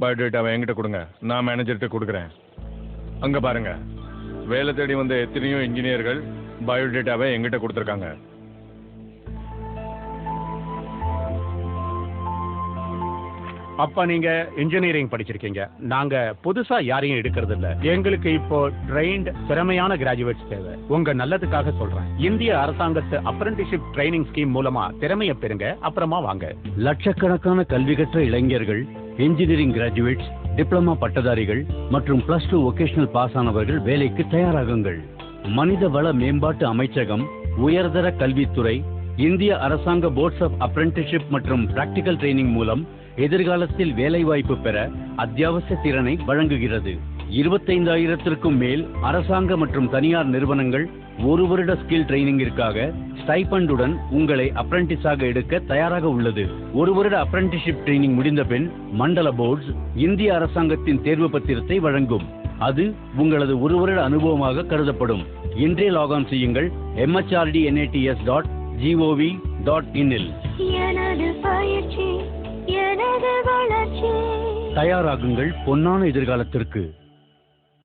பயோடேட்டாவை என்கிட்ட கொடுங்க, நான் மேனேஜர்கிட்ட கொடுக்குறேன். அங்க பாருங்க, வேலை தேடி வந்த எத்தனையோ இன்ஜினியர்கள் பயோடேட்டாவை என்கிட்ட கொடுத்துருக்காங்க. அப்ப நீங்க இன்ஜினியரிங் படிச்சிருக்கீங்க. நாங்க புதுசா யாரையும் எடுக்கிறது இல்ல. எங்களுக்கு இப்போ ட்ரெயின்ட் திறமையான கிராஜுவேட்ஸ் தேவை. உங்க நல்லதுக்காக சொல்றேன். இந்திய அரசாங்கத்து அப்ரெண்டிஸ்ஷிப் ட்ரைனிங் ஸ்கீம் மூலமா திறமைய பெறுங்க, அப்புறமா வாங்க. லட்சக்கணக்கான கல்வி கற்ற இளைஞர்கள், இன்ஜினியரிங் கிராஜுவேட்ஸ், டிப்ளமா பட்டதாரிகள் மற்றும் +2 வொகேஷனல் பாஸ் ஆனவர்கள் வேலைக்கு தயாராகுங்கள். மனித வள மேம்பாட்டு அமைச்சகம், உயர்தர கல்வித்துறை, இந்திய அரசாங்க போர்ட்ஸ் ஆஃப் அப்ரெண்டிஸ்ஷிப் மற்றும் பிராக்டிகல் ட்ரைனிங் மூலம் எதிர்காலத்தில் வேலைவாய்ப்பு பெற அத்தியாவசிய திறனை வழங்குகிறது. 25,000க்கும் மேல் அரசாங்க மற்றும் தனியார் நிறுவனங்கள் 1 வருட ஸ்கில் ட்ரைனிங்கிற்காக ஸ்டைபண்டுடன் உங்களை அப்ரெண்டிஸாக எடுக்க தயாராக உள்ளது. 1 வருட அப்ரெண்டிஸ்ஷிப் ட்ரைனிங் முடிந்த பின் மண்டல போர்ட்ஸ் இந்திய அரசாங்கத்தின் தேர்வு பத்திரத்தை வழங்கும். அது உங்களது 1 வருட அனுபவமாக கருதப்படும். இன்றே லாகான் செய்யுங்கள் mhrdnats.gov.in இல். தயாராகுங்கள் பொன்னான எதிர்காலத்திற்கு.